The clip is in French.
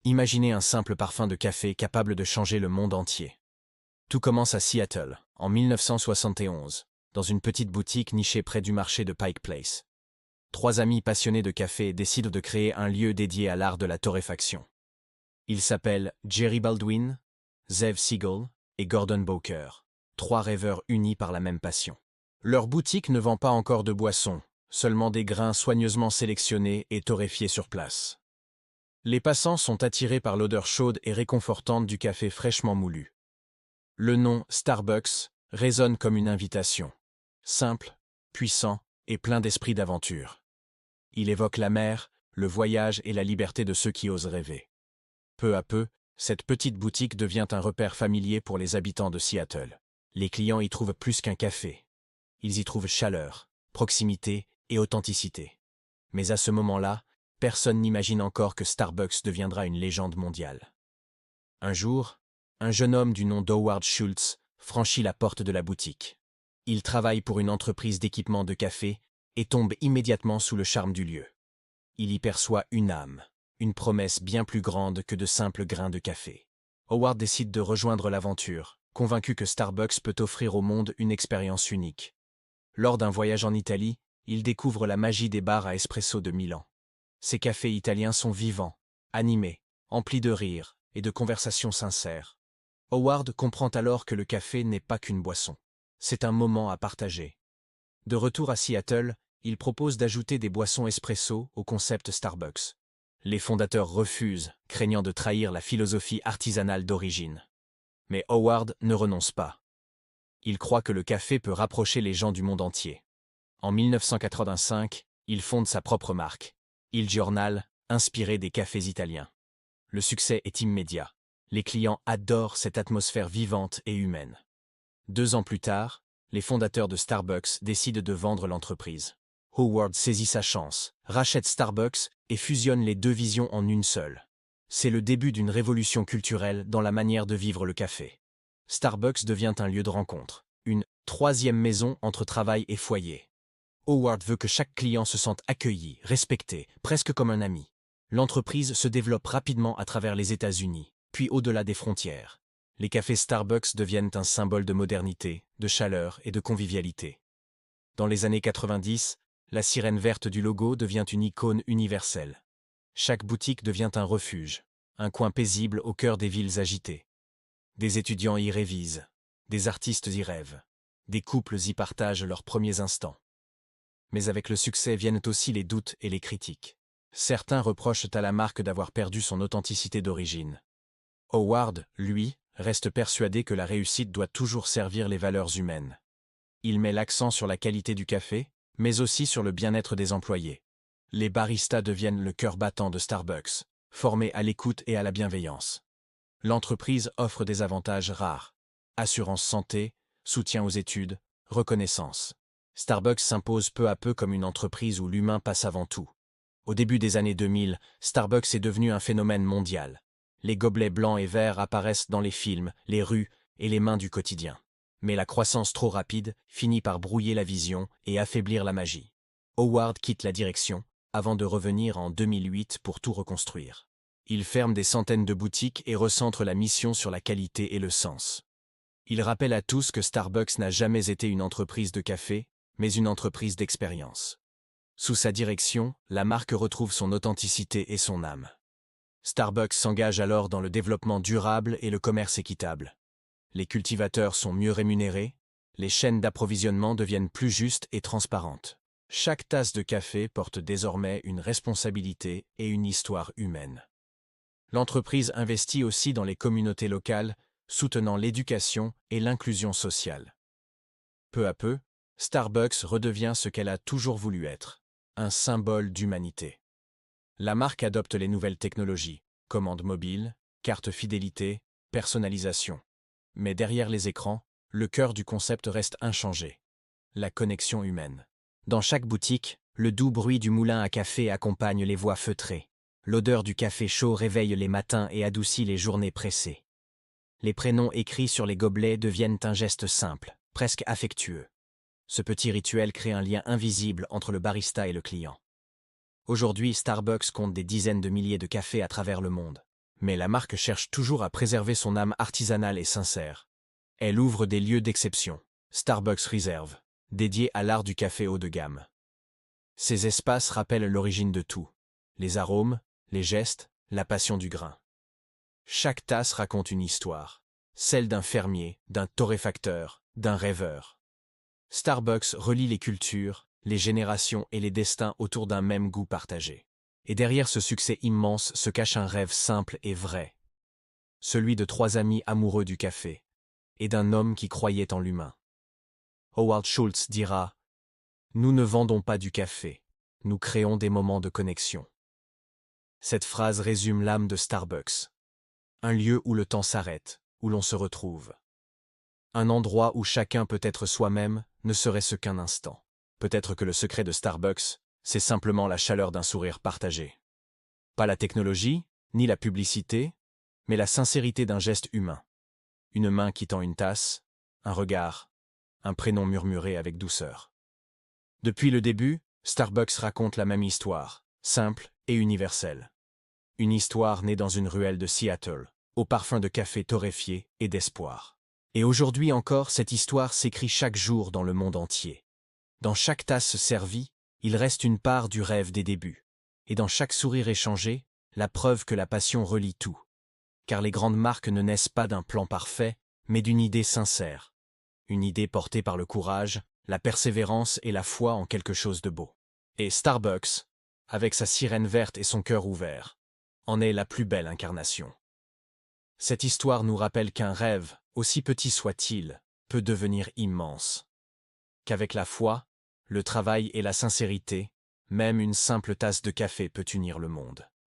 Imaginez un simple parfum de café capable de changer le monde entier. Tout commence à Seattle, en 1971, dans une petite boutique nichée près du marché de Pike Place. Trois amis passionnés de café décident de créer un lieu dédié à l'art de la torréfaction. Ils s'appellent Jerry Baldwin, Zev Siegel et Gordon Bowker, trois rêveurs unis par la même passion. Leur boutique ne vend pas encore de boissons, seulement des grains soigneusement sélectionnés et torréfiés sur place. Les passants sont attirés par l'odeur chaude et réconfortante du café fraîchement moulu. Le nom Starbucks résonne comme une invitation. Simple, puissant et plein d'esprit d'aventure. Il évoque la mer, le voyage et la liberté de ceux qui osent rêver. Peu à peu, cette petite boutique devient un repère familier pour les habitants de Seattle. Les clients y trouvent plus qu'un café. Ils y trouvent chaleur, proximité et authenticité. Mais à ce moment-là, personne n'imagine encore que Starbucks deviendra une légende mondiale. Un jour, un jeune homme du nom d'Howard Schultz franchit la porte de la boutique. Il travaille pour une entreprise d'équipement de café et tombe immédiatement sous le charme du lieu. Il y perçoit une âme, une promesse bien plus grande que de simples grains de café. Howard décide de rejoindre l'aventure, convaincu que Starbucks peut offrir au monde une expérience unique. Lors d'un voyage en Italie, il découvre la magie des bars à espresso de Milan. Ces cafés italiens sont vivants, animés, emplis de rires et de conversations sincères. Howard comprend alors que le café n'est pas qu'une boisson. C'est un moment à partager. De retour à Seattle, il propose d'ajouter des boissons espresso au concept Starbucks. Les fondateurs refusent, craignant de trahir la philosophie artisanale d'origine. Mais Howard ne renonce pas. Il croit que le café peut rapprocher les gens du monde entier. En 1985, il fonde sa propre marque, Il Giornale, inspiré des cafés italiens. Le succès est immédiat. Les clients adorent cette atmosphère vivante et humaine. 2 ans plus tard, les fondateurs de Starbucks décident de vendre l'entreprise. Howard saisit sa chance, rachète Starbucks et fusionne les deux visions en une seule. C'est le début d'une révolution culturelle dans la manière de vivre le café. Starbucks devient un lieu de rencontre, une troisième maison entre travail et foyer. Howard veut que chaque client se sente accueilli, respecté, presque comme un ami. L'entreprise se développe rapidement à travers les États-Unis, puis au-delà des frontières. Les cafés Starbucks deviennent un symbole de modernité, de chaleur et de convivialité. Dans les années 90, la sirène verte du logo devient une icône universelle. Chaque boutique devient un refuge, un coin paisible au cœur des villes agitées. Des étudiants y révisent, des artistes y rêvent, des couples y partagent leurs premiers instants. Mais avec le succès viennent aussi les doutes et les critiques. Certains reprochent à la marque d'avoir perdu son authenticité d'origine. Howard, lui, reste persuadé que la réussite doit toujours servir les valeurs humaines. Il met l'accent sur la qualité du café, mais aussi sur le bien-être des employés. Les baristas deviennent le cœur battant de Starbucks, formés à l'écoute et à la bienveillance. L'entreprise offre des avantages rares. Assurance santé, soutien aux études, reconnaissance. Starbucks s'impose peu à peu comme une entreprise où l'humain passe avant tout. Au début des années 2000, Starbucks est devenu un phénomène mondial. Les gobelets blancs et verts apparaissent dans les films, les rues et les mains du quotidien. Mais la croissance trop rapide finit par brouiller la vision et affaiblir la magie. Howard quitte la direction, avant de revenir en 2008 pour tout reconstruire. Il ferme des centaines de boutiques et recentre la mission sur la qualité et le sens. Il rappelle à tous que Starbucks n'a jamais été une entreprise de café, mais une entreprise d'expérience. Sous sa direction, la marque retrouve son authenticité et son âme. Starbucks s'engage alors dans le développement durable et le commerce équitable. Les cultivateurs sont mieux rémunérés, les chaînes d'approvisionnement deviennent plus justes et transparentes. Chaque tasse de café porte désormais une responsabilité et une histoire humaine. L'entreprise investit aussi dans les communautés locales, soutenant l'éducation et l'inclusion sociale. Peu à peu, Starbucks redevient ce qu'elle a toujours voulu être, un symbole d'humanité. La marque adopte les nouvelles technologies, commandes mobiles, carte fidélité, personnalisation. Mais derrière les écrans, le cœur du concept reste inchangé. La connexion humaine. Dans chaque boutique, le doux bruit du moulin à café accompagne les voix feutrées. L'odeur du café chaud réveille les matins et adoucit les journées pressées. Les prénoms écrits sur les gobelets deviennent un geste simple, presque affectueux. Ce petit rituel crée un lien invisible entre le barista et le client. Aujourd'hui, Starbucks compte des dizaines de milliers de cafés à travers le monde. Mais la marque cherche toujours à préserver son âme artisanale et sincère. Elle ouvre des lieux d'exception, Starbucks Reserve, dédiés à l'art du café haut de gamme. Ces espaces rappellent l'origine de tout, les arômes, les gestes, la passion du grain. Chaque tasse raconte une histoire, celle d'un fermier, d'un torréfacteur, d'un rêveur. Starbucks relie les cultures, les générations et les destins autour d'un même goût partagé. Et derrière ce succès immense se cache un rêve simple et vrai. Celui de trois amis amoureux du café, et d'un homme qui croyait en l'humain. Howard Schultz dira « Nous ne vendons pas du café, nous créons des moments de connexion ». Cette phrase résume l'âme de Starbucks. Un lieu où le temps s'arrête, où l'on se retrouve. Un endroit où chacun peut être soi-même, ne serait-ce qu'un instant. Peut-être que le secret de Starbucks, c'est simplement la chaleur d'un sourire partagé. Pas la technologie, ni la publicité, mais la sincérité d'un geste humain. Une main qui tend une tasse, un regard, un prénom murmuré avec douceur. Depuis le début, Starbucks raconte la même histoire, simple et universelle. Une histoire née dans une ruelle de Seattle, au parfum de café torréfié et d'espoir. Et aujourd'hui encore, cette histoire s'écrit chaque jour dans le monde entier. Dans chaque tasse servie, il reste une part du rêve des débuts. Et dans chaque sourire échangé, la preuve que la passion relie tout. Car les grandes marques ne naissent pas d'un plan parfait, mais d'une idée sincère. Une idée portée par le courage, la persévérance et la foi en quelque chose de beau. Et Starbucks, avec sa sirène verte et son cœur ouvert, en est la plus belle incarnation. Cette histoire nous rappelle qu'un rêve, aussi petit soit-il, peut devenir immense. Qu'avec la foi, le travail et la sincérité, même une simple tasse de café peut unir le monde.